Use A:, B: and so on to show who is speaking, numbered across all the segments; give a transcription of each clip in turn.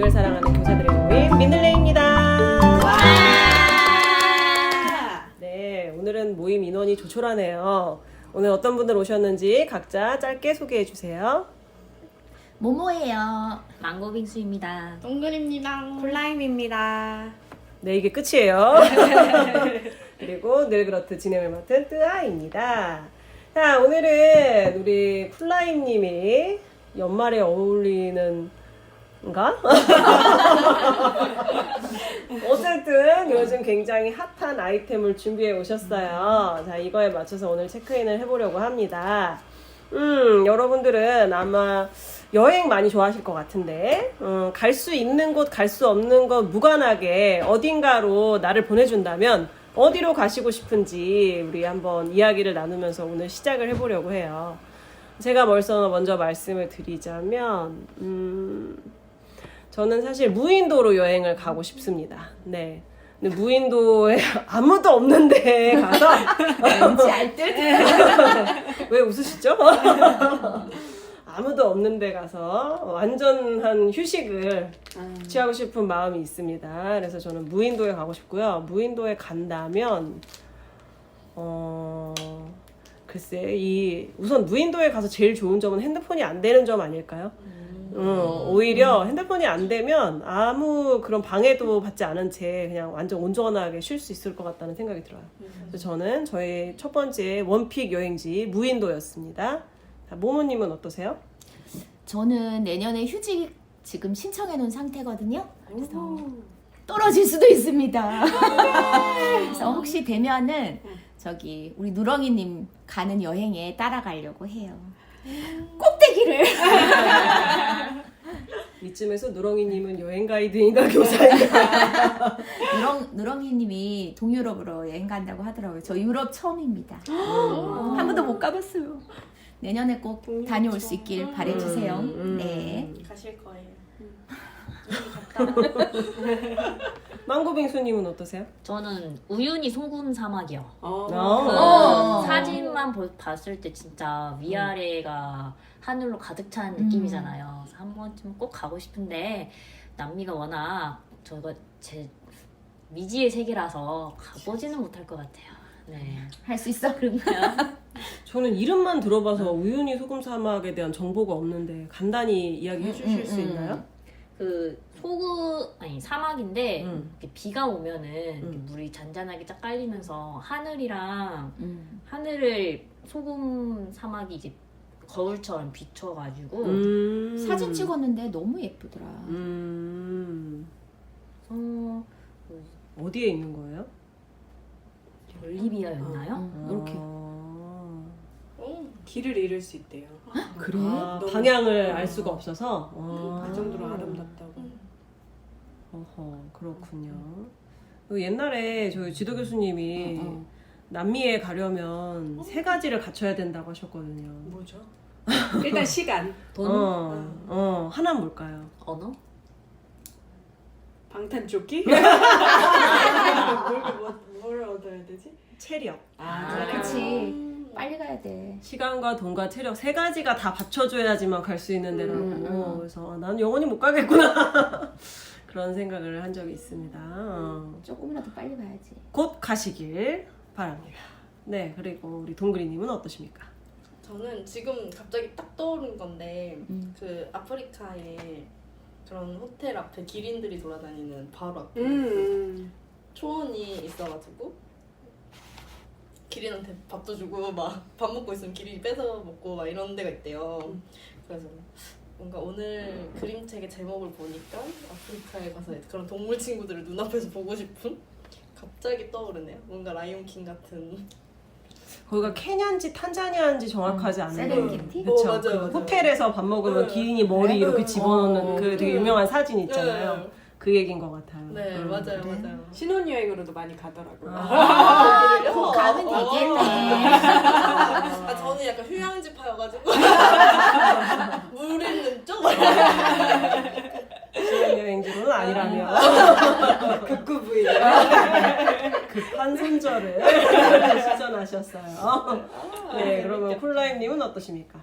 A: 교육을 사랑하는 교사들의 모임 민들레입니다. 네, 오늘은 모임 인원이 조촐하네요. 오늘 어떤 분들 오셨는지 각자 짧게 소개해 주세요.
B: 모모예요. 망고빙수입니다.
C: 동글입니다.
D: 콜라임입니다.
A: 네, 이게 끝이에요. 그리고 늘 그렇듯 진행을 맡은 뜨아입니다. 자, 오늘은 우리 쿨라임님이 연말에 어울리는가? 어쨌든 요즘 굉장히 핫한 아이템을 준비해 오셨어요. 자, 이거에 맞춰서 오늘 체크인을 해보려고 합니다. 여러분들은 아마 여행 많이 좋아하실 것 같은데, 갈 수 있는 곳, 갈 수 없는 곳 무관하게 어딘가로 나를 보내준다면 어디로 가시고 싶은지 우리 한번 이야기를 나누면서 오늘 시작을 해보려고 해요. 제가 먼저 말씀을 드리자면, 저는 사실 무인도로 여행을 가고 싶습니다. 네. 근데 무인도에 아무도 없는데 가서
B: 왠지 알 듯?
A: 왜 웃으시죠? 아무도 없는데 가서 완전한 휴식을 취하고 싶은 마음이 있습니다. 그래서 저는 무인도에 가고 싶고요. 무인도에 간다면 글쎄 우선 무인도에 가서 제일 좋은 점은 핸드폰이 안 되는 점 아닐까요? 오히려 핸드폰이 안 되면 아무 그런 방해도 받지 않은 채 그냥 완전 온전하게 쉴 수 있을 것 같다는 생각이 들어요. 그래서 저는 저의 첫 번째 원픽 여행지 무인도였습니다. 자, 모모님은 어떠세요?
B: 저는 내년에 휴직 지금 신청해 놓은 상태거든요. 그래서 떨어질 수도 있습니다. 그래서 혹시 되면은 저기 우리 누렁이님 가는 여행에 따라가려고 해요. 꼭대기를.
A: 이쯤에서 누렁이님은 여행 가이드인가 교사인가?
B: 누렁이님이 동유럽으로 여행 간다고 하더라고요. 저 유럽 처음입니다. 한 번도 못 가봤어요. 내년에 꼭 다녀올 수 있길 바라주세요. 네.
C: 가실 거예요.
A: 망고빙수님은 어떠세요?
D: 저는 우유니 소금 사막이요. 사진만 봤을 때 진짜 위아래가 하늘로 가득 찬 느낌이잖아요. 그래서 한 번쯤 꼭 가고 싶은데 남미가 워낙 제 미지의 세계라서 가보지는 못할 것 같아요. 네.
B: 할 수 있어?
D: 그런가요?
A: 저는 이름만 들어봐서 우유니 소금 사막에 대한 정보가 없는데 간단히 이야기해 주실 수 있나요?
D: 그 사막인데 이렇게 비가 오면은 이렇게
A: 음.
D: 물이 잔잔하게 쫙 깔리면서 하늘을 소금 사막이 이제 거울처럼 비춰가지고
B: 사진 찍었는데 너무 예쁘더라.
A: 어디에 있는 거예요?
D: 볼리비아였나요?
B: 이렇게.
C: 길을 잃을 수 있대요.
B: 그래?
A: 방향을 알 수가 없어서.
C: 그 정도로 아름답다고.
A: 어허, 그렇군요. 그리고 옛날에 저희 지도 교수님이 남미에 가려면 3가지를 갖춰야 된다고 하셨거든요.
C: 뭐죠? 일단 시간,
D: 돈?
A: 하나는 뭘까요?
D: 언어?
C: 방탄조끼. 뭘 얻어야 되지?
A: 체력.
B: 그치. 빨리 가야 돼.
A: 시간과 돈과 체력 3가지가 다 받쳐줘야지만 갈 수 있는 데라고. 그래서 난 영원히 못 가겠구나. 그런 생각을 한 적이 있습니다.
B: 조금이라도 빨리 가야지.
A: 곧 가시길 바랍니다. 네, 그리고 우리 동그리님은 어떠십니까?
C: 저는 지금 갑자기 딱 떠오른 건데 그 아프리카에 그런 호텔 앞에 기린들이 돌아다니는 바로 앞에 초원이 있어가지고 기린한테 밥도 주고 막 밥 먹고 있으면 기린이 뺏어 먹고 막 이런 데가 있대요. 그래서 뭔가 오늘 그림책의 제목을 보니까 아프리카에 가서 그런 동물 친구들을 눈앞에서 보고 싶은 갑자기 떠오르네요. 뭔가 라이온킹 같은.
A: 거기가 케냐인지 탄자니아인지 정확하지 않은데
B: 세렝게티?
A: 그쵸?
C: 맞아요,
A: 그
C: 맞아요.
A: 호텔에서 밥 먹으면
C: 네.
A: 기린이 머리 이렇게 집어넣는 그 되게 유명한 사진 있잖아요.
C: 네.
A: 그 얘기인 것 같아요.
C: 네, 맞아요, 맞아요.
E: 신혼여행으로도 많이 가더라고요.
B: 곧 가면 되겠네.
C: 저는 약간 휴양지파여가지고 물 있는 쪽.
A: 신혼여행지로는 아니라면
E: 극구부인.
A: 급한 손절을 시전하셨어요. 네, 그러면 쿨라임님은 어떠십니까?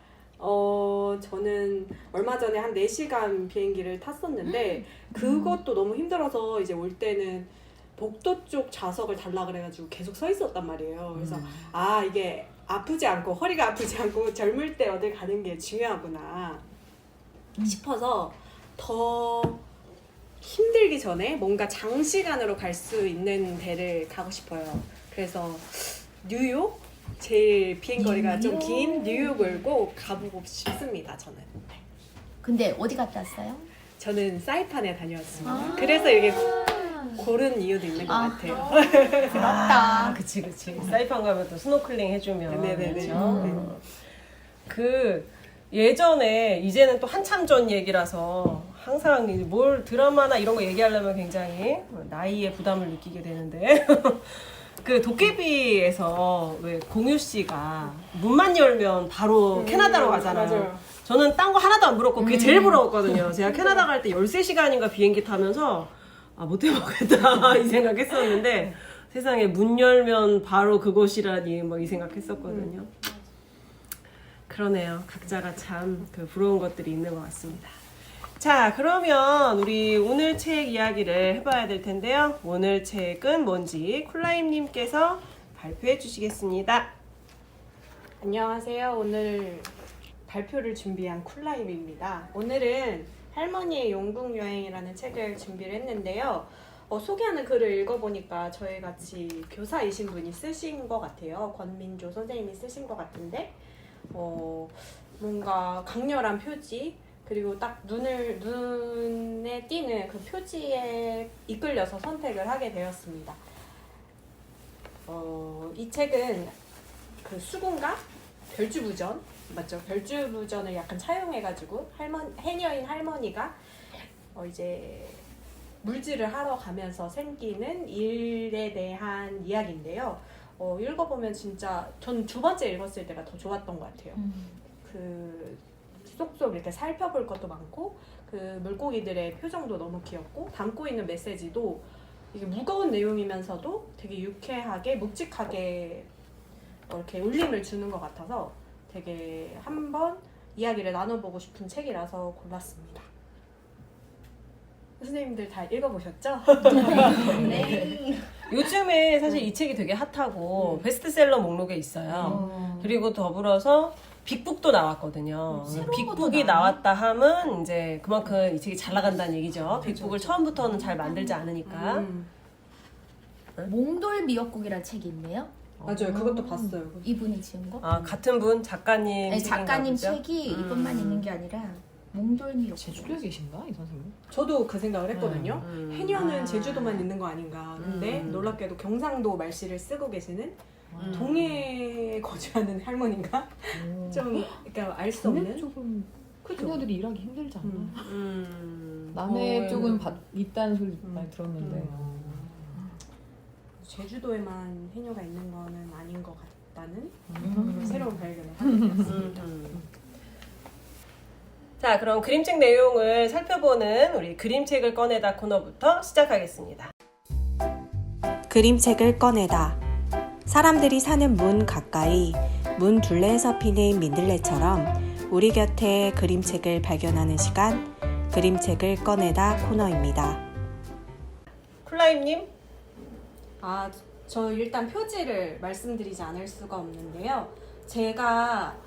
E: 저는 얼마 전에 한 4시간 비행기를 탔었는데 그것도 너무 힘들어서 이제 올 때는 복도 쪽 좌석을 달라 그래가지고 계속 서 있었단 말이에요. 그래서 이게 아프지 않고 허리가 아프지 않고 젊을 때 어딜 가는 게 중요하구나 싶어서 더 힘들기 전에 뭔가 장시간으로 갈 수 있는 데를 가고 싶어요. 그래서 뉴욕? 제일 비행거리가 좀 긴 뉴욕을 꼭 가보고 싶습니다. 저는.
B: 근데 어디 갔다 왔어요?
E: 저는 사이판에 다녀왔습니다. 그래서 이게 고른 이유도 있는 것 같아요.
B: 부럽다.
A: 그치. 사이판 가면 또 스노클링 해주면.
E: 네네네.
A: 그렇죠? 그 예전에 이제는 또 한참 전 얘기라서 항상 이제 뭘 드라마나 이런 거 얘기하려면 굉장히 나이의 부담을 느끼게 되는데 그 도깨비에서 왜 공유 씨가 문만 열면 바로 캐나다로 가잖아요.
E: 맞아요.
A: 저는 딴 거 하나도 안 부럽고 그게 제일 부러웠거든요. 제가 캐나다 갈 때 13시간인가 비행기 타면서 못 해먹겠다 이 생각했었는데 세상에 문 열면 바로 그곳이라니 뭐 이 생각했었거든요. 그러네요. 각자가 참 그 부러운 것들이 있는 것 같습니다. 자, 그러면 우리 오늘 책 이야기를 해봐야 될 텐데요. 오늘 책은 뭔지 쿨라임님께서 발표해 주시겠습니다.
E: 안녕하세요. 오늘 발표를 준비한 쿨라임입니다. 오늘은 할머니의 영국 여행이라는 책을 준비를 했는데요. 소개하는 글을 읽어보니까 저희 같이 교사이신 분이 쓰신 것 같아요. 권민조 선생님이 쓰신 것 같은데 뭔가 강렬한 표지 그리고 딱 눈에 띄는 그 표지에 이끌려서 선택을 하게 되었습니다. 이 책은 그 수군가 별주부전 맞죠? 별주부전을 약간 차용해가지고 해녀인 할머니가 이제 물질을 하러 가면서 생기는 일에 대한 이야기인데요. 읽어보면 진짜 전 2번째 읽었을 때가 더 좋았던 것 같아요. 그 쏙쏙 이렇게 살펴볼 것도 많고 그 물고기들의 표정도 너무 귀엽고 담고 있는 메시지도 이게 무거운 내용이면서도 되게 유쾌하게 묵직하게 이렇게 울림을 주는 것 같아서 되게 한번 이야기를 나눠보고 싶은 책이라서 골랐습니다. 선생님들 다 읽어보셨죠?
B: 네.
A: 요즘에 사실 이 책이 되게 핫하고 베스트셀러 목록에 있어요. 그리고 더불어서 빅북도 나왔거든요.
B: 새로운
A: 빅북이
B: 것도
A: 나왔다 함은 이제 그만큼 이 책이 잘 나간다는 얘기죠. 빅북을 처음부터는 잘 만들지 않으니까.
B: 몽돌 미역국이라는 책이 있네요.
E: 맞아요. 그것도 봤어요.
B: 이분이 지은 거?
A: 같은 분 작가님
B: 아니,
A: 책인가
B: 작가님
A: 보죠?
B: 책이 이것만 있는 게 아니라 몽돌 미역국.
F: 제주도에 계신가 이 선생님?
E: 저도 그 생각을 했거든요. 해녀는
B: 아.
E: 제주도만 있는 거 아닌가. 근데 놀랍게도 경상도 말씨를 쓰고 계시는 동해에 거주하는 할머니인가? 좀 그러니까 알 수
F: 동해
E: 없는.
F: 쪽은
E: 그죠?
F: 해녀들이 일하기 힘들지 않나?
A: 남해
F: 남해 쪽은 있다는 소리 많이 들었는데
E: 제주도에만 해녀가 있는 거는 아닌 것 같다는 새로운 발견을 하게 되었습니다.
A: 자, 그럼 그림책 내용을 살펴보는 우리 그림책을 꺼내다 코너부터 시작하겠습니다.
G: 그림책을 꺼내다. 사람들이 사는 문 가까이 문 둘레에서 피는 민들레처럼 우리 곁에 그림책을 발견하는 시간, 그림책을 꺼내다 코너입니다.
A: 쿨라임님?
E: 저 일단 표지를 말씀드리지 않을 수가 없는데요. 제가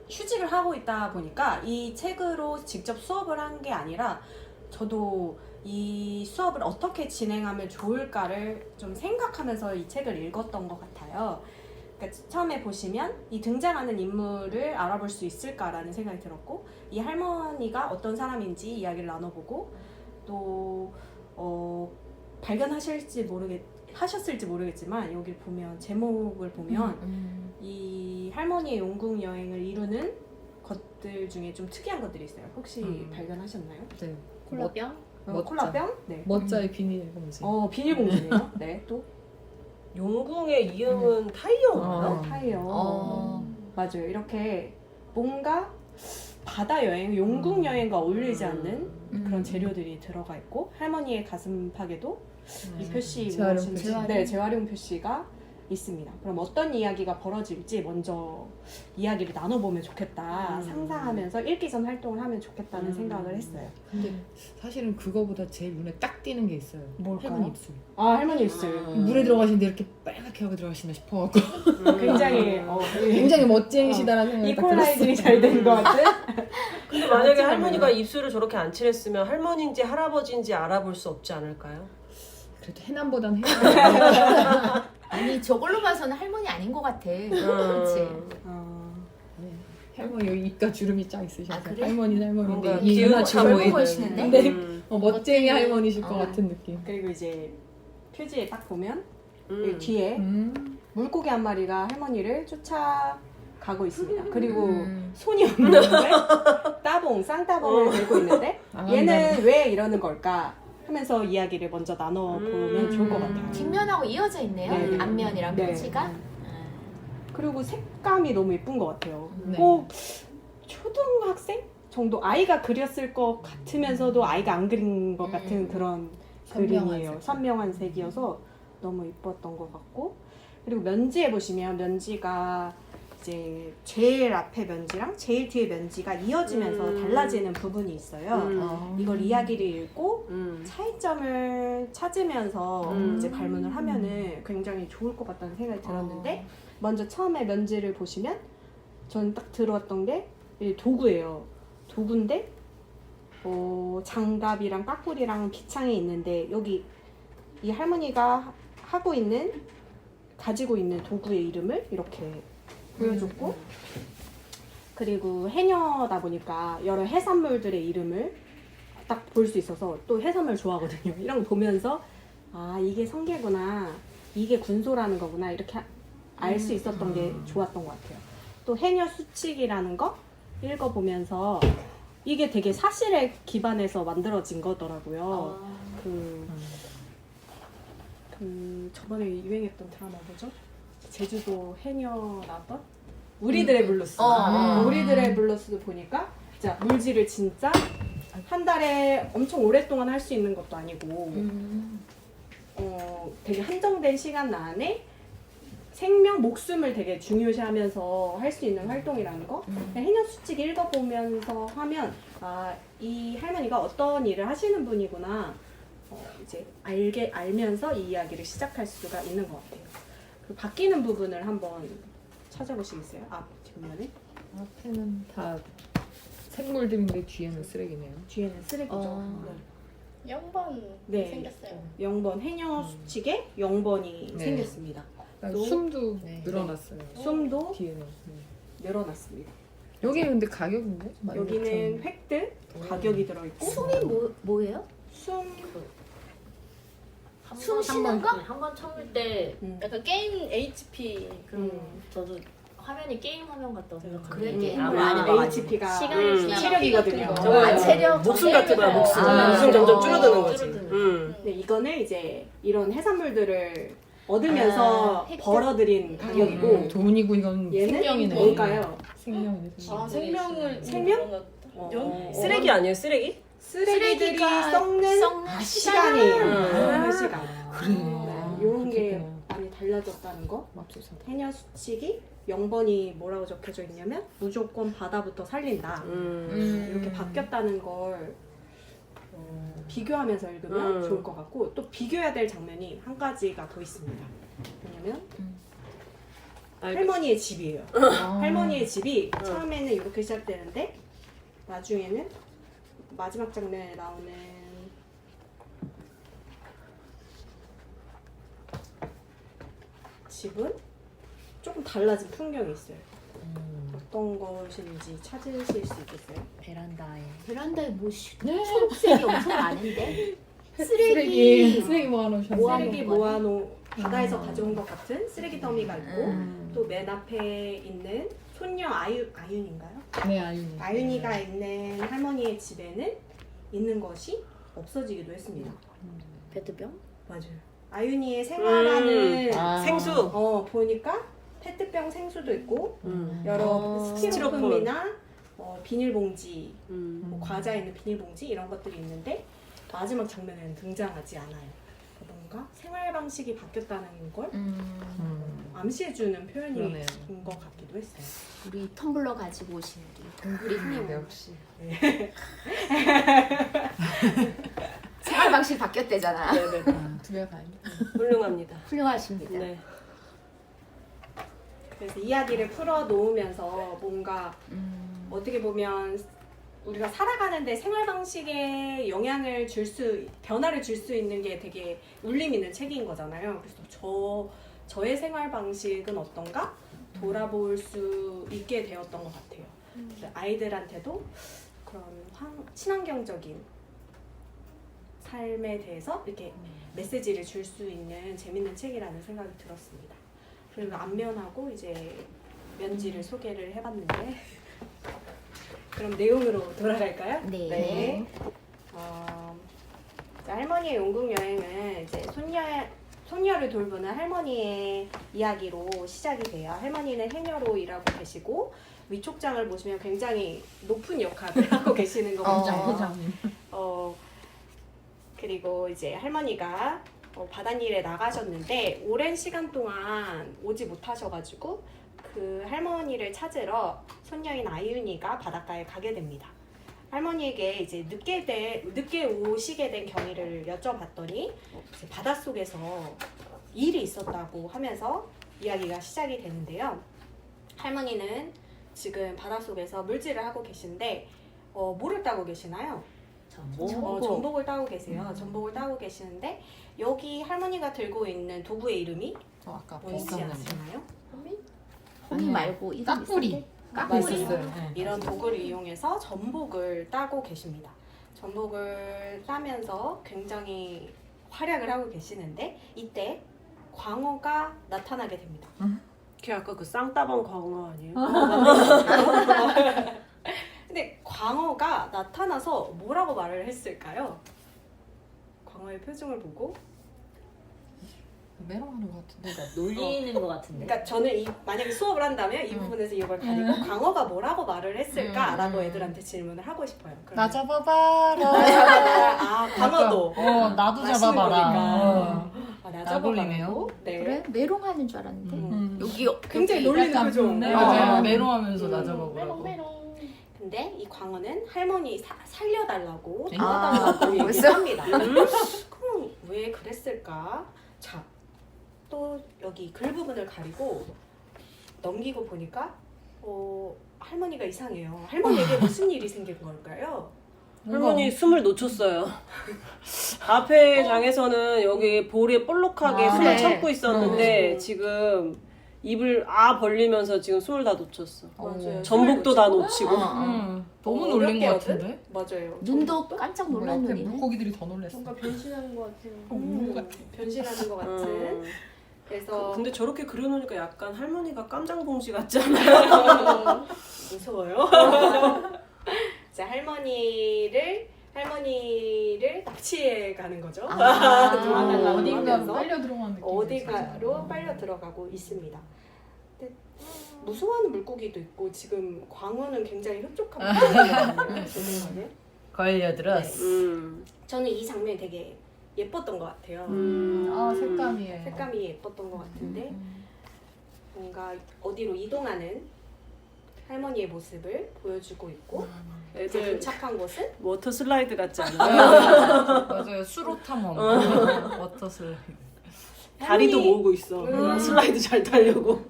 E: 휴직을 하고 있다 보니까 이 책으로 직접 수업을 한 게 아니라 저도 이 수업을 어떻게 진행하면 좋을까를 좀 생각하면서 이 책을 읽었던 것 같아요. 그러니까 처음에 보시면 이 등장하는 인물을 알아볼 수 있을까라는 생각이 들었고 이 할머니가 어떤 사람인지 이야기를 나눠보고 또 발견하셨을지 모르겠지만 여기 보면 제목을 보면 이 할머니의 영국 여행을 이루는 것들 중에 좀 특이한 것들이 있어요. 혹시 발견하셨나요?
F: 네.
D: 콜라병?
E: 콜라병? 네.
F: 멋자의 비닐 봉지.
E: 비닐봉지네요. 네, 또
A: 용궁의 이응은 타이어인가요?
E: 타이어. 맞아요. 이렇게 뭔가 바다 여행, 영국 여행과 어울리지 않는 그런 재료들이 들어가 있고 할머니의 가슴팍에도 이 표시
F: 재활용
E: 무엇인지
B: 표시.
E: 네, 재활용 표시가 있습니다. 그럼 어떤 이야기가 벌어질지 먼저 이야기를 나눠보면 좋겠다. 상상하면서 읽기 전 활동을 하면 좋겠다는 생각을 했어요.
F: 근데 사실은 그거보다 제일 눈에 딱 띄는 게 있어요.
E: 뭘까요?
F: 할머니 입술.
E: 아, 할머니 입술.
F: 물에 들어가시는데 이렇게 빨갛게 하고 들어가시나 싶어갖고
E: 굉장히
F: 굉장히 멋쟁이시다라는 생각이 딱
E: 이퀄라이징이
F: 들었어요.
E: 잘 된 것 같은?
A: 근데 만약에 할머니가 입술을 저렇게 안 칠했으면 할머니인지 할아버지인지 알아볼 수 없지 않을까요?
F: 그래도 해남보단 해남.
B: 아니 저걸로 봐서는 할머니 아닌 것 같아. 그렇지.
F: 네. 할머니 여기 입가 주름이 쫙 있으셔서
B: 아, 그래?
F: 할머니는 할머니인데
A: 뭔가
F: 이
A: 귀여워,
F: 누나
A: 젊어
F: 주로
B: 젊어
F: 보이시는데
B: 보이시는데?
F: 멋쟁이 할머니실 것 같은 느낌.
E: 그리고 이제 표지에 딱 보면 여기 뒤에 물고기 한 마리가 할머니를 쫓아가고 있습니다. 그리고 손이 없는데 따봉, 쌍따봉을 들고 있는데 얘는 왜 이러는 걸까 하면서 이야기를 먼저 나눠보면 좋을 것 같아요.
B: 뒷면하고 이어져 있네요.
E: 네.
B: 앞면이랑
E: 네.
B: 표지가.
E: 그리고 색감이 너무 예쁜 것 같아요.
F: 네.
E: 꼭 초등학생 정도 아이가 그렸을 것 같으면서도 아이가 안 그린 것 같은 그런
F: 선명한
E: 그림이에요.
F: 색.
E: 선명한 색이어서 너무 이뻤던 것 같고, 그리고 면지에 보시면 면지가 이제 제일 앞에 면지랑 제일 뒤에 면지가 이어지면서 달라지는 부분이 있어요. 이걸 이야기를 읽고 차이점을 찾으면서 이제 발문을 하면은 굉장히 좋을 것 같다는 생각이 들었는데, 먼저 처음에 면지를 보시면 저는 딱 들어왔던 게 이 도구예요. 도구인데 장갑이랑 까꾸리랑 비창이 있는데 여기 이 할머니가 가지고 있는 도구의 이름을 이렇게 보여줬고, 그리고 해녀다 보니까 여러 해산물들의 이름을 딱 볼 수 있어서 또 해산물 좋아하거든요. 이런 거 보면서 아, 이게 성게구나, 이게 군소라는 거구나, 이렇게 알 수 있었던 게 좋았던 것 같아요. 또 해녀 수칙이라는 거 읽어보면서 이게 되게 사실에 기반해서 만들어진 거더라고요. 저번에 유행했던 드라마 뭐죠? 제주도 해녀 나왔던 우리들의 블루스. 우리들의 블루스도 보니까 진짜 물질을 진짜 한 달에 엄청 오랫동안 할 수 있는 것도 아니고 되게 한정된 시간 안에 생명, 목숨을 되게 중요시하면서 할 수 있는 활동이라는 거. 해녀 수칙 읽어보면서 하면 아, 이 할머니가 어떤 일을 하시는 분이구나 이제 알면서 이 이야기를 시작할 수가 있는 것 같아요. 그리고 바뀌는 부분을 한번 찾아보시겠어요? 앞 뒷면에?
F: 앞에는 다 생물들인데 뒤에는 쓰레기네요.
E: 뒤에는 쓰레기죠. 네.
C: 0번
E: 네.
C: 생겼어요.
E: 0번 해녀 수칙에 0번이
F: 네.
E: 생겼습니다. 또
F: 숨도
C: 네.
F: 늘어났어요.
E: 숨도
F: 뒤에는.
E: 늘어났습니다.
F: 여기는 근데 가격인데?
E: 여기는 획득 가격이 들어있고,
B: 숨이 뭐예요?
E: 숨
B: 숨 쉬는 거?
D: 한 번 참을 때
C: 약간 게임 HP 그런
D: 저도 화면이 게임 화면 같다고 생각하는데
B: 그래,
D: 이게
B: 게임
D: 아마
B: 화면.
E: HP가
C: 시간을
E: 체력이거든요.
B: 아, 체력.
A: 목숨 같은 거야, 목숨.
B: 아,
A: 목숨 점점
B: 어,
A: 줄어드는 거지.
D: 줄어드는.
E: 네, 이거는 이제 이런 해산물들을 얻으면서
B: 획득?
E: 벌어들인 가격이고,
F: 돈이고 이건
E: 얘는
F: 생명이네.
E: 뭘까요?
F: 생명이네.
C: 아 생명을
E: 생명?
A: 쓰레기 아니에요, 쓰레기?
E: 쓰레기들이
B: 쓰레기가
E: 썩는
B: 썩는
E: 시간이에요.
A: 시간.
E: 그 시간.
F: 그래.
E: 이런 게
F: 그렇겠구나.
E: 많이 달라졌다는 거.
F: 맙소사.
E: 해녀 수칙이 0번이 뭐라고 적혀져 있냐면 무조건 바다부터 살린다. 이렇게 바뀌었다는 걸 비교하면서 읽으면 좋을 것 같고, 또 비교해야 될 장면이 한 가지가 더 있습니다. 뭐냐면 할머니의 집이에요. 할머니의 집이 처음에는 이렇게 시작되는데 나중에는 마지막 장면에 나오는 집은 조금 달라진 풍경이 있어요. 어떤 것인지 찾으실 수 있겠어요?
D: 베란다에
B: 베란다에 뭐 초록색이 엄청 많은데? 쓰레기
F: 모아놓으셨어요.
E: 쓰레기 바다에서 가져온 것 같은 쓰레기 더미가 있고, 또 맨 앞에 있는 손녀 아윤인가요?
F: 네, 아윤이.
E: 아윤이가 있는 할머니의 집에는 있는 것이 없어지기도 했습니다.
D: 페트병?
E: 맞아요. 아윤이의 생활하는
A: 생수.
E: 보니까 페트병 생수도 있고 여러
A: 어,
E: 스티로폼이나 비닐봉지,
A: 음.
E: 과자 있는 비닐봉지 이런 것들이 있는데 마지막 장면에는 등장하지 않아요. 뭔가 생활 방식이 바뀌었다는 걸 암시해주는 표현인
F: 그러네요.
E: 것 같기도 했어요.
B: 우리 텀블러 가지고 오신 우리 동그리님
F: 역시.
B: 생활 방식 바뀌었대잖아.
A: 네네.
F: 두 개가 다행이다.
A: 훌륭합니다.
B: 훌륭하십니다.
A: 네.
E: 그래서 이야기를 풀어 놓으면서 뭔가 어떻게 보면 우리가 살아가는데 생활 방식에 영향을 변화를 줄 수 있는 게 되게 울림 있는 책인 거잖아요. 그래서 저의 생활 방식은 어떤가 돌아볼 수 있게 되었던 것 같아요. 그래서 아이들한테도 그런 친환경적인 삶에 대해서 이렇게 메시지를 줄 수 있는 재밌는 책이라는 생각이 들었습니다. 그리고 앞면하고 이제 면지를 소개를 해봤는데 그럼 내용으로 돌아갈까요?
B: 네.
E: 할머니의 영국 여행은 이제 손녀를 돌보는 할머니의 이야기로 시작이 돼요. 할머니는 해녀로 일하고 계시고 위촉장을 보시면 굉장히 높은 역할을 하고 계시는 것 같아요. 그리고 이제 할머니가 바닷일에 나가셨는데 오랜 시간 동안 오지 못하셔가지고 그 할머니를 찾으러 손녀인 아윤이가 바닷가에 가게 됩니다. 할머니에게 이제 늦게 오시게 된 경위를 여쭤봤더니 이제 바닷속에서 일이 있었다고 하면서 이야기가 시작이 되는데요. 할머니는 지금 바닷속에서 물질을 하고 계신데 뭐를 따고 계시나요? 전복을 따고 계세요. 전복을 따고 계시는데 여기 할머니가 들고 있는 도구의 이름이
F: 아까
E: 뭔지
F: 비슷한
E: 아시나요?
B: 호미 말고 이름
F: 까꾸리.
B: 있었는데?
F: 맛있어요.
E: 이런 도구를 이용해서 전복을 따고 계십니다. 전복을 따면서 굉장히 활약을 하고 계시는데 이때 광어가 나타나게 됩니다.
A: 걔 아까 그 쌍따봉 광어 아니에요?
E: 근데 광어가 나타나서 뭐라고 말을 했을까요? 광어의 표정을 보고
F: 메롱하는 것 같은데.
D: 놀리는 것 같은데.
E: 그러니까 저는 만약에 수업을 한다면 이 부분에서 이걸 가리고 광어가 뭐라고 말을 했을까라고 애들한테 질문을 하고 싶어요.
F: 나
E: 그러면
F: 잡아봐라.
E: 광어도
F: 나도
E: 맛있는
F: 잡아봐라.
E: 거니까. 나
F: 나돌리네요.
E: 잡아봐라고? 네.
B: 그래? 메롱하는 줄 알았는데 여기
E: 굉장히
B: 여기
E: 놀리는
B: 약간
E: 표정.
F: 네,
E: 맞아요.
F: 맞아요. 메롱하면서 나 잡아보라고.
E: 근데 이 광어는 할머니 살려달라고
B: 아,
E: 도와달라고 얘기합니다. 그럼 왜 그랬을까? 자, 또 여기 글 부분을 가리고 넘기고 보니까 할머니가 이상해요. 할머니에게 무슨 일이 생긴 걸까요?
A: 할머니 숨을 놓쳤어요. 앞에 장에서는 여기 볼에 볼록하게 숨을
B: 네.
A: 참고 있었는데 지금 입을 벌리면서 지금 숨을 다 놓쳤어.
E: 맞아요.
A: 전복도 다 놓치고.
F: 너무 놀란 것
E: 어렵게
F: 같은데?
E: 맞아요.
B: 눈도 깜짝 놀란
F: 옆에
B: 눈이네.
F: 물고기들이 더 놀랐어.
C: 뭔가 변신하는 것 같아요.
E: 변신하는 것 같은. 그래서
A: 근데 저렇게 그려놓으니까 약간 할머니가 깜장봉지 같지 않아요?
E: 무서워요. 이제 할머니를 납치해 가는 거죠. 도와달라고
F: 어딘가
E: 하면서
F: 빨려 들어가는 느낌.
E: 어디가로 빨려 들어가고 있습니다. 근데 무서워하는 물고기도 있고 지금 광어는 굉장히 흡족한 물고기거든요. 제 생각에.
F: 걸려들었어.
E: 저는 이 장면이 되게 예뻤던 것 같아요.
F: 색감이에요.
E: 색감이 예뻤던 것 같은데 뭔가 어디로 이동하는 할머니의 모습을 보여주고 있고 이제
A: 애들
E: 도착한 곳은
A: 워터 슬라이드 같지 않아요?
F: 맞아요. 수로 탐험. 워터 슬라이드.
A: 다리도
E: 할머니-
A: 모으고 있어. 슬라이드 잘 타려고.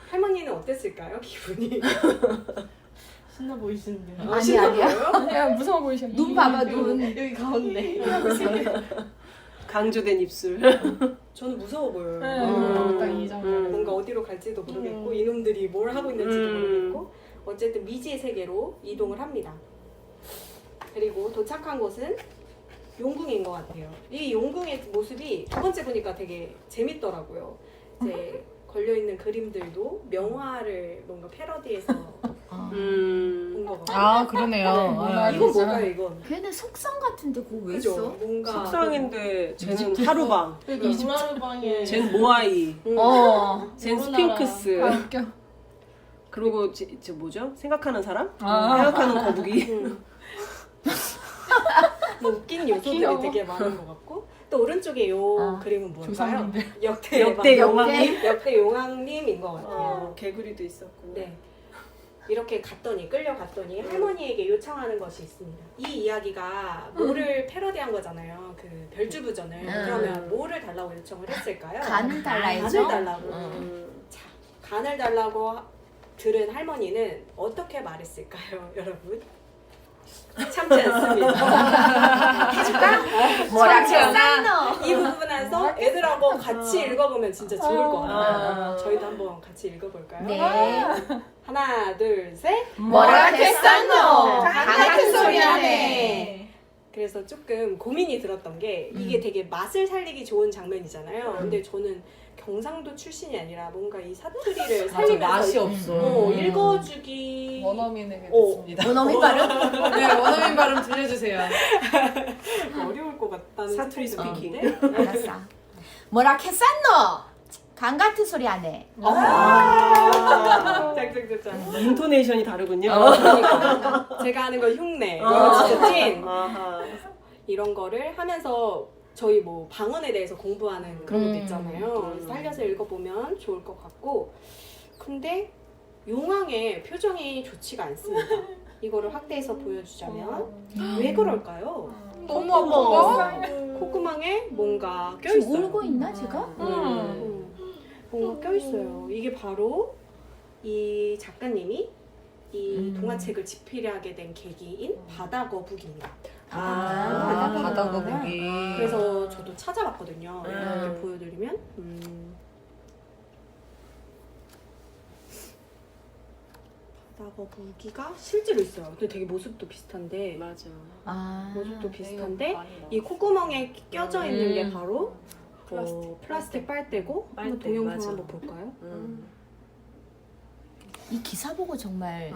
E: 할머니는 어땠을까요? 기분이?
C: 신나 보이시는데.
B: 아니야.
F: 그냥 무서워 보이셨네.
B: 눈 봐봐 눈.
C: 여기 가운데.
A: 강조된 입술.
E: 저는 무서워 보여요.
F: 딱 이 장면.
E: 뭔가 어디로 갈지도 모르겠고 이놈들이 뭘 하고 있는지도 모르겠고 어쨌든 미지의 세계로 이동을 합니다. 그리고 도착한 곳은 용궁인 것 같아요. 이 용궁의 모습이 두 번째 보니까 되게 재밌더라고요. 이제 걸려있는 그림들도 명화를 뭔가 패러디해서 본 것 같아요.
F: 그러네요.
E: 이건 뭘까요 이건?
B: 걔는 속성 같은데 그거 왜
E: 그죠?
B: 있어?
E: 뭔가
A: 속상인데 쟤는 하루방.
C: 이스마르방에
A: 쟤는 모아이. 쟤는 스핑크스.
F: 웃겨.
A: 그리고 저 뭐죠? 생각하는 사람? 생각하는 거북이.
E: 뭐 웃긴 요소들이 되게 많은 것 같고 또 오른쪽에 요
B: 아,
E: 그림은 뭘까요?
F: 조상님들.
A: 역대 용왕님?
E: 역대 용왕님인 것 같아요.
A: 개구리도 있었고.
E: 네. 이렇게 끌려갔더니 할머니에게 요청하는 것이 있습니다. 이 이야기가 뭐를 패러디한 거잖아요. 그 별주부전을. 그러면 뭐를 달라고 요청을 했을까요?
B: 간을 달라
E: 간을
B: 했죠?
E: 달라고. 자, 간을 달라고 들은 할머니는 어떻게 말했을까요, 여러분? 참지 않습니다. 해줄까?
B: 뭐라
E: 참지 않아.
B: 했었노?
E: 이 부분에서 애들하고 같이 읽어보면 진짜 좋을 것 같아요. 저희도 한번 같이 읽어볼까요?
B: 네.
E: 하나, 둘, 셋.
B: 뭐라 했었노?
E: 간
B: 같은 소리 하네.
E: 그래서 조금 고민이 들었던 게 이게 되게 맛을 살리기 좋은 장면이잖아요. 근데 저는 경상도 출신이 아니라 뭔가 이 사투리를 살리면서
F: 맛이 없어.
E: 읽어주기
F: 원어민에게
E: 어.
F: 듣습니다.
B: 원어민 발음?
F: 네, 원어민 발음 들려주세요.
E: 어려울 것 같다는
A: 사투리
E: 생각이
A: 스피킹.
E: 드는데.
B: 알았어. 뭐라 했었노? 간 같은 소리 하네.
E: 짝짝짝짝.
A: 인토네이션이 다르군요.
E: 그러니까 제가 하는 건 흉내. 이거 진짜 찐.
A: 아하.
E: 이런 거를 하면서 저희 뭐 방언에 대해서 공부하는 그런 것도 있잖아요. 살려서 읽어보면 좋을 것 같고. 근데 용왕의 표정이 좋지가 않습니다. 이거를 확대해서 보여주자면 왜 그럴까요?
F: 너무 아파.
E: 콧구멍에 뭔가
B: 지금
E: 껴있어요.
B: 울고 있나 제가?
E: 뭔가 껴있어요. 이게 바로 이 작가님이 이 동화책을 집필하게 된 계기인 바다거북입니다.
F: 바다 거북이.
E: 그래서 저도 찾아봤거든요. 이렇게 보여드리면 바다거북이가 실제로 있어요. 근데 되게 모습도 비슷한데
A: 맞아.
E: 모습도 비슷한데 이 콧구멍에 껴져 있는 게 바로 플라스틱 빨대고 한번
A: 빨대,
E: 동영상
A: 맞아.
E: 한번 볼까요?
B: 이 기사 보고 정말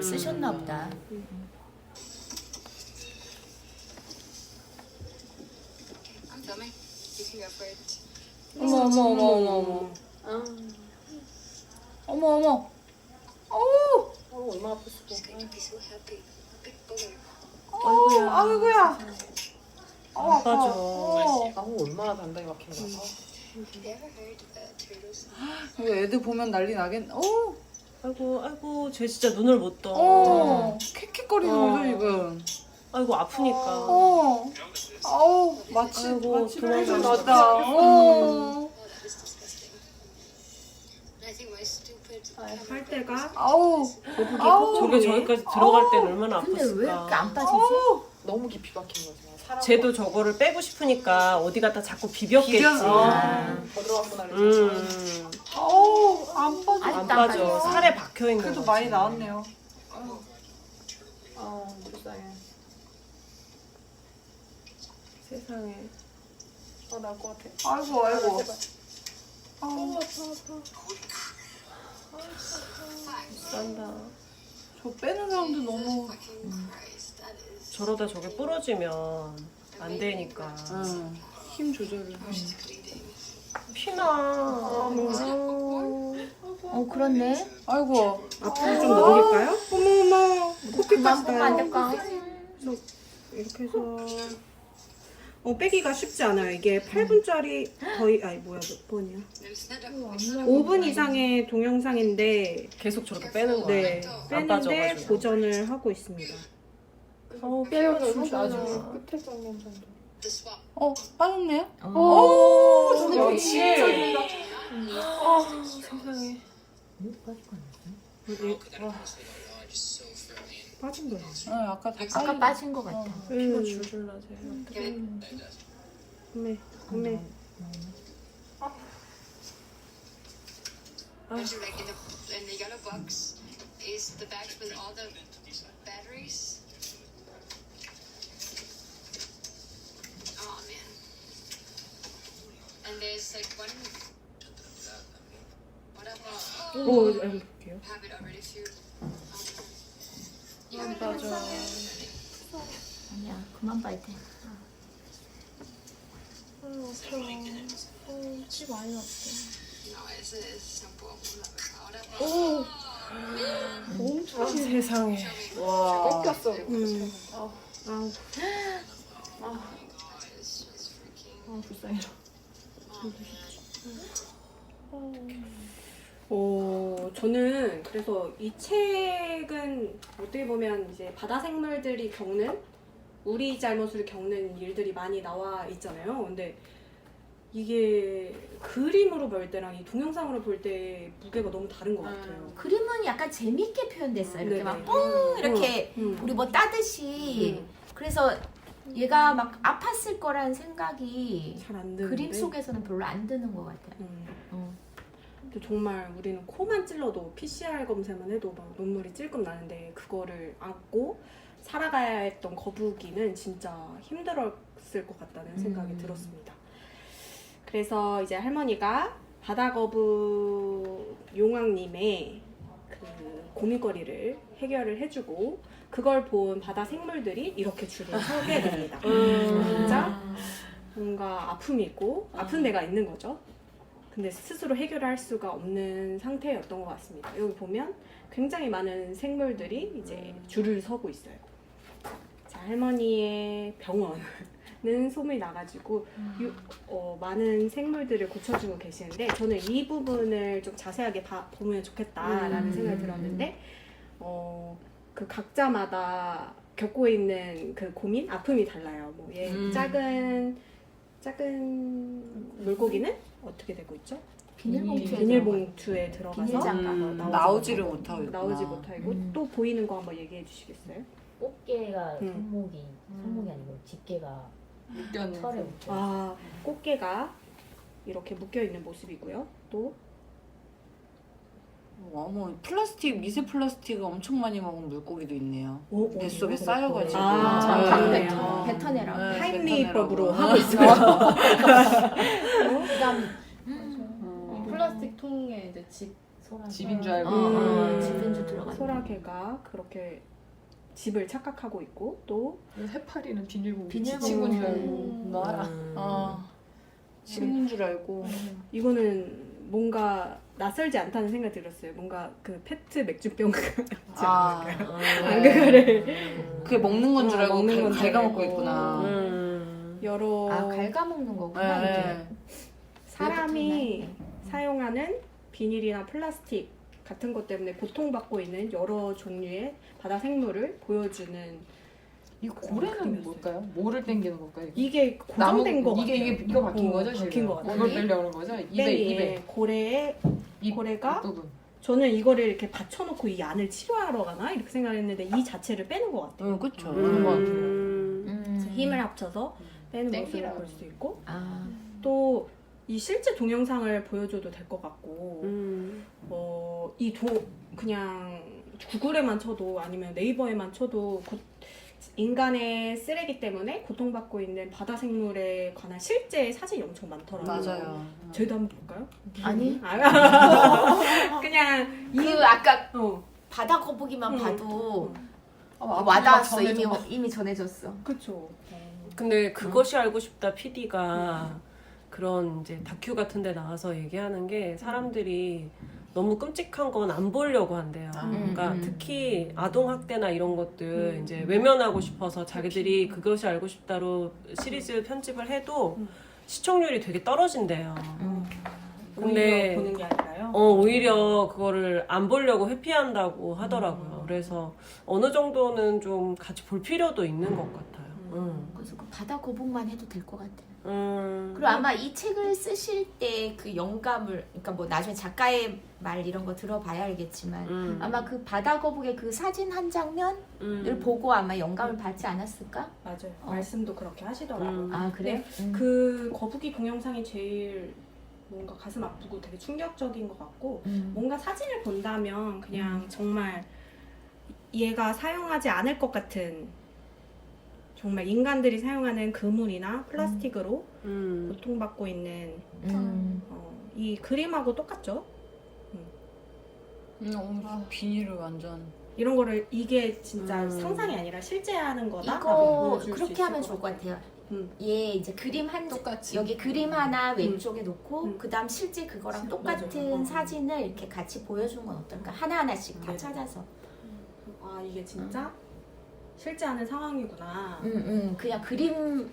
B: 쓰셨나 보다.
H: I'm filming. You can go for it.
B: 어머.
H: She's going to be so happy. Big booger.
A: 아이고야. 안 빠져.
F: 얼마나 단단히 막힌 거야.
H: Have you ever heard turtles?
F: 이거 애들 보면 난리 나겠.
A: 아이고, 쟤 진짜 눈을 못 떠.
F: 킥킥거리는 거죠 지금.
A: 아이고, 아프니까.
F: 마치
A: 아이고, 도망가.
F: 나다.
H: Oh, that is disgusting. And I think my stupid.
E: 빨대가
A: 저게 저기까지 들어갈 때는 얼마나
B: 근데 왜 이렇게 안
A: 아팠을까.
B: 빠지지?
F: 너무 깊이 박힌 거죠.
A: 쟤도 저거를 빼고 싶으니까 어디 갖다 자꾸 비볐겠지.
F: 더 들어갔구나.
A: 안
B: 아직도 안
A: 빠져.
B: 빠져.
A: 살에 박혀 있는
F: 그래도
A: 거지.
F: 많이 나왔네요. 불쌍해.
A: 세상에.
F: 나을 것 같아. 아이고.
A: 싼다.
F: 저 빼는 사람도 너무.
H: Fucking Christ, that is.
A: 저러다 저게 부러지면 안 되니까.
F: 힘 조절을.
A: 피나.
B: 그렇네.
F: 아이고.
E: 앞으로 좀 넘길까요? 어머
B: 그만 보면 안 될까?
E: 이렇게 해서 빼기가 쉽지 않아요. 이게 8분짜리 거의 몇 번이야?
H: There's not a
E: 5분 이상의 동영상인데
A: 계속 저렇게 빼는 거야.
E: 네
A: 안
E: 빼는데
A: 빠져가지고.
E: 도전을 하고 있습니다.
A: 뼈가
F: 아주 끝에 장면 정도.
H: the swap.
F: 빠졌네요?
A: 그렇지.
E: 세상에 빠진 거예요.
F: 아까 다
B: 아까 빠진 것 같아.
A: 피가 줄줄 나지.
E: 어메
H: Would you like in the yellow box is the bags with all the batteries. Oh man. And there's like one. Whatever.
E: 볼게요.
H: Have it already if you.
A: 안 빠져.
B: 아니야, 그만 봐야 돼.
H: No, it's shampoo. Whatever.
A: 세상에.
F: 꺾였어.
H: It's just freaking.
E: 불쌍해라. 저는 그래서 이 책은 어떻게 보면 이제 바다 생물들이 겪는 우리 잘못을 겪는 일들이 많이 나와 있잖아요. 근데 이게 그림으로 볼 때랑 이 동영상으로 볼 때 무게가 너무 다른 것 같아요.
B: 그림은 약간 재밌게 표현됐어요. 이렇게
E: 네네.
B: 막 뿡 이렇게 우리 뭐 따듯이. 그래서 얘가 막 아팠을 거라는 생각이
E: 잘 안 드는데
B: 그림 속에서는 별로 안 드는 것 같아요.
E: 근데 정말 우리는 코만 찔러도 PCR 검사만 해도 막 눈물이 찔끔 나는데 그거를 안고 살아가야 했던 거북이는 진짜 힘들었을 것 같다는 생각이 들었습니다. 그래서 이제 할머니가 바다거북 용왕님의 그 고민거리를 해결을 해주고 그걸 본 바다 생물들이 이렇게 줄을 서게 됩니다. 진짜 뭔가 아픔이 있고 아픈 데가 있는 거죠. 근데 스스로 해결할 수가 없는 상태였던 것 같습니다. 여기 보면 굉장히 많은 생물들이 이제 줄을 서고 있어요. 자, 할머니의 병원은 소문이 나가지고 많은 생물들을 고쳐주고 계시는데 저는 이 부분을 좀 자세하게 보면 좋겠다라는 생각이 들었는데 그 각자마다 겪고 있는 그 고민, 아픔이 달라요. 뭐 작은 물고기는 어떻게 되고 있죠? 비닐봉투에 들어가서
B: 비닐장갑.
I: 나오지를 못하고 있구나.
E: 나오지 못하고 또 보이는 거 한번 얘기해 주시겠어요?
D: 꽃게가 손목이 아니고 집게가
F: 묶여있는
D: 철에 묶여.
E: 아, 꽃게가 이렇게 묶여 있는 모습이고요. 또
I: 어머, 플라스틱, 미세 플라스틱을 엄청 많이 먹은 물고기도 있네요. 뱃속에
E: 그렇구나.
I: 쌓여가지고.
B: 장
E: 네.
B: 뱉어내라고.
I: 네,
E: 하임리법으로
I: 뱉어내라고.
E: 하고 있어요.
B: 그다음
C: 플라스틱 통에 이제
F: 집인 줄 알고.
B: 집인 줄 들어가.
E: 소라게가 그렇게 집을 착각하고 있고 또
F: 해파리는 비닐봉지
B: 비닐봉지.
F: 친구인 줄 알고.
I: 놔라. 식는 줄 알고.
E: 이거는 뭔가 낯설지 않다는 생각이 들었어요. 뭔가 그 페트 맥주병 같지
I: 아,
E: 않을까요?
I: 네.
E: 그거를
I: 그게 먹는 건 줄 알고
E: 먹는 건줄
I: 갉아먹고
E: 알고.
I: 있구나.
E: 여러
B: 갉아먹는 거구나 이게.
I: 네.
E: 사람이 사용하는 비닐이나 플라스틱 같은 것 때문에 고통받고 있는 여러 종류의 바다 생물을 보여주는
F: 이 고래는 뭘까요? 뭐를 당기는 걸까요?
E: 이게 고정된 거 같아요.
F: 이거 박힌 거죠?
E: 박힌
F: 지금?
E: 거 같아요.
F: 이걸 빼려는 거죠? 입에
E: 고래가
F: 부분.
E: 저는 이거를 이렇게 받쳐놓고 이 안을 치료하러 가나 이렇게 생각했는데 이 자체를 빼는 것 같아요.
I: 그쵸.
E: 그래서 힘을 합쳐서 빼는 모습을
F: 땡기라고.
E: 볼 수 있고
B: 아,
E: 또 이 실제 동영상을 보여줘도 될 것 같고 그냥 구글에만 쳐도 아니면 네이버에만 쳐도 인간의 쓰레기 때문에 고통받고 있는 바다 생물에 관한 실제 사진이 엄청 많더라고요.
I: 맞아요.
E: 저희도 한번 볼까요?
B: 아니
E: 그냥
B: 그 아까
E: 어,
B: 바다 거북이만 봐도
F: 아,
B: 와닿았어.
F: 전해줘.
B: 이미 전해졌어.
E: 그쵸.
A: 근데 그것이 알고 싶다 PD가 그런 이제 다큐 같은 데 나와서 얘기하는 게 사람들이 너무 끔찍한 건 안 보려고 한대요. 그러니까 특히 아동학대나 이런 것들 이제 외면하고 싶어서 자기들이 그것이 알고 싶다로 시리즈 편집을 해도 시청률이 되게 떨어진대요. 근데
E: 오히려 보는 게 아니라요.
A: 오히려 그거를 안 보려고 회피한다고 하더라고요. 그래서 어느 정도는 좀 같이 볼 필요도 있는 것 같아요.
B: 그래서 그 바다 거북만 해도 될 것 같아.
A: 음.
B: 그리고 아마 이 책을 쓰실 때 그 영감을, 그러니까 뭐 나중에 작가의 말 이런 거 들어봐야 알겠지만 아마 그 바다 거북의 그 사진 한 장면을 보고 아마 영감을 받지 않았을까?
E: 맞아요. 말씀도 그렇게 하시더라고요.
B: 아 그래?
E: 그 거북이 동영상이 제일 뭔가 가슴 아프고 되게 충격적인 것 같고 뭔가 사진을 본다면 그냥 정말 얘가 사용하지 않을 것 같은 정말 인간들이 사용하는 그물이나 플라스틱으로 고통받고 있는 이 그림하고 똑같죠?
I: 비닐을 완전.
E: 이런 거를 이게 진짜 상상이 아니라 실제 하는 거다?
B: 이거 그렇게 하면 좋을 것 같아요. 얘 이제 그림 한
F: 똑같이.
B: 여기 그림 하나 왼쪽에 놓고 그다음 실제 그거랑 똑같은
E: 맞아요.
B: 사진을 이렇게 같이 보여주는 건 어떨까? 하나하나씩 다
E: 네.
B: 찾아서.
E: 아 이게 진짜 실제 하는 상황이구나.
B: 그냥 그림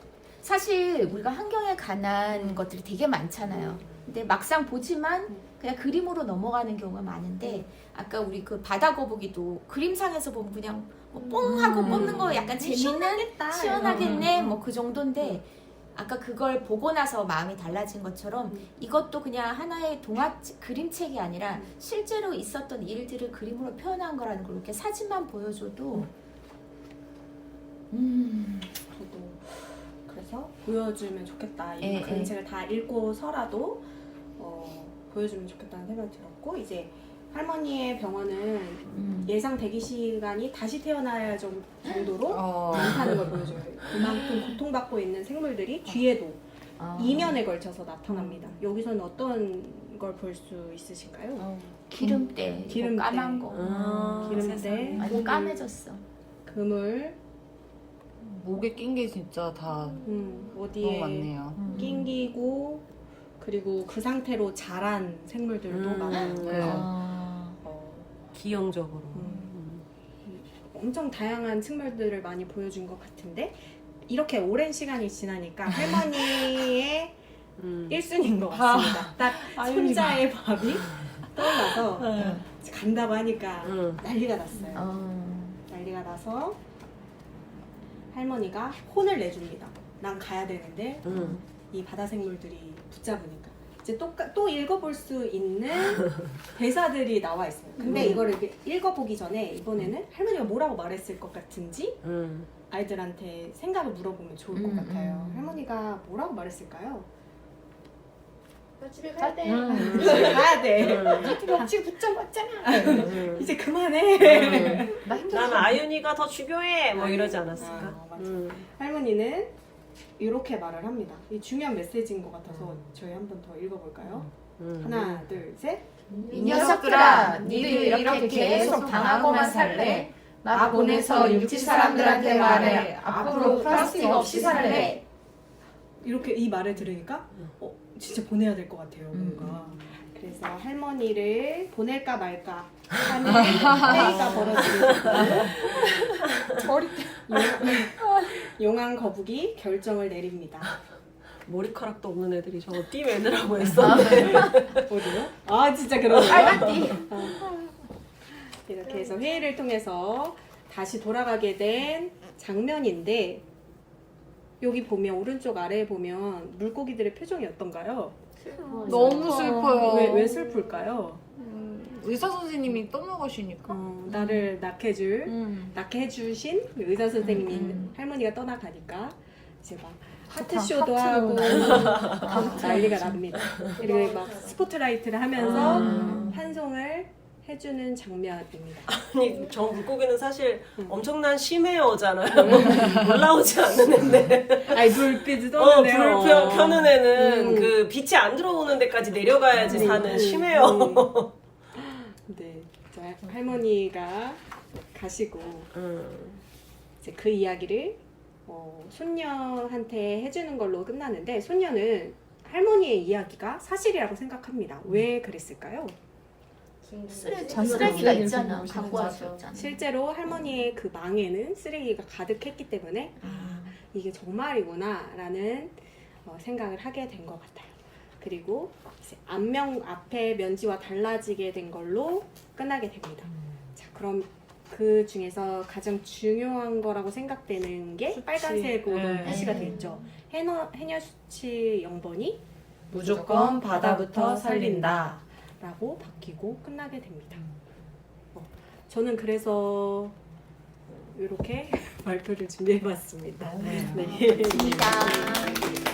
B: 사실 우리가 환경에 관한 것들이 되게 많잖아요. 근데 막상 보지만 그냥 그림으로 넘어가는 경우가 많은데 아까 우리 그 바다 거북이도 그림상에서 보면 그냥 뭐뽕 하고 뽑는 거 약간 재밌는 시원하겠네 뭐 그 정도인데 아까 그걸 보고 나서 마음이 달라진 것처럼 이것도 그냥 하나의 그림책이 아니라 실제로 있었던 일들을 그림으로 표현한 거라는 걸 이렇게 사진만 보여줘도
G: 저도 그래서 보여주면 좋겠다. 이
B: 예,
G: 그림책을 다 읽고서라도 보여주면 좋겠다는 생각이 들었고 이제 할머니의 병원은 예상 대기 시간이 다시 태어나야 정도로 많다는 걸 보여줘요. 그만큼 고통받고 있는 생물들이 뒤에도 이면에 걸쳐서 나타납니다. 여기서는 어떤 걸 볼 수 있으신가요?
B: 기름때,
G: 기름때.
B: 까만 거,
G: 기름때,
B: 아주 까매졌어.
G: 그물,
I: 목에 낀 게 진짜 다
G: 어디에
I: 너무 많네요.
G: 낑기고 그리고 그 상태로 자란 생물들도 많아요.
I: 네.
A: 기형적으로.
G: 엄청 다양한 생물들을 많이 보여준 것 같은데 이렇게 오랜 시간이 지나니까 할머니의 1순위인 것 같습니다. 딱 손자의 밥이 떠올라서 간다고 하니까 난리가 났어요. 난리가 나서 할머니가 혼을 내줍니다. 난 가야 되는데 이 바다 생물들이 붙잡으니까 이제 또 읽어볼 수 있는 대사들이 나와 있어요. 근데 이거를 이렇게 읽어보기 전에 이번에는 할머니가 뭐라고 말했을 것 같은지 아이들한테 생각을 물어보면 좋을 것 같아요. 할머니가 뭐라고 말했을까요?
E: 나 집에 가야 돼.
G: 집에 가야 돼.
E: 억지 붙잡았잖아.
G: 이제 그만해.
E: 나 힘들어.
A: 난 아윤이가 더 중요해. 뭐 이러지 않았을까?
G: 맞아. 할머니는 이렇게 말을 합니다. 이 중요한 메시지인 것 같아서 저희 한 번 더 읽어볼까요? 하나, 둘, 셋.
B: 이 녀석들아, 니들 이렇게 계속 당하고만 살래? 나 보내서 육지 사람들한테 말해. 앞으로 플라스틱 없이 살래.
G: 이렇게 이 말을 들으니까 진짜 보내야 될 것 같아요. 뭔가. 그래서 할머니를 보낼까 말까 하는 회의가 벌어지고 용한 거북이 결정을 내립니다.
A: 머리카락도 없는 애들이 저거 띠 매느라고 했었는데.
G: 어디요? 아 진짜 그러네요.
B: 빨간 띠.
G: 이렇게 해서 회의를 통해서 다시 돌아가게 된 장면인데 여기 보면 오른쪽 아래에 보면 물고기들의 표정이 어떤가요?
I: 너무 슬퍼요.
G: 왜 슬플까요?
I: 의사 선생님이 떠나가시니까.
G: 나를 낳게 해주신 의사 선생님이 할머니가 떠나가니까 이제 막 하트쇼도 하고 난리가 납니다. 그리고 막 스포트라이트를 하면서 환송을 해주는 장면입니다.
A: 아니 저 물고기는 사실 엄청난 심해어잖아요. 올라오지 않는데.
G: 아니 불빛이 떠는데요.
A: 불 켜는 애는 그 빛이 안 들어오는 데까지 내려가야지 사는 심해요.
G: 네, 자, 할머니가 가시고 이제 그 이야기를 손녀한테 해주는 걸로 끝나는데 손녀는 할머니의 이야기가 사실이라고 생각합니다. 왜 그랬을까요?
B: 쓰레기가 있잖아. 갖고 왔었잖아.
G: 실제로 할머니의 그 망에는 쓰레기가 가득했기 때문에 이게 정말이구나 라는 생각을 하게 된 것 같아요. 그리고 이제 앞에 면지와 달라지게 된 걸로 끝나게 됩니다. 자, 그럼 그 중에서 가장 중요한 거라고 생각되는 게 빨간색으로 표시가 되어 있죠. 해녀 수치 0번이 무조건 바다부터 살린다 라고 바뀌고 끝나게 됩니다. 저는 그래서 이렇게 발표를 준비해봤습니다. 네.
B: 감사합니다.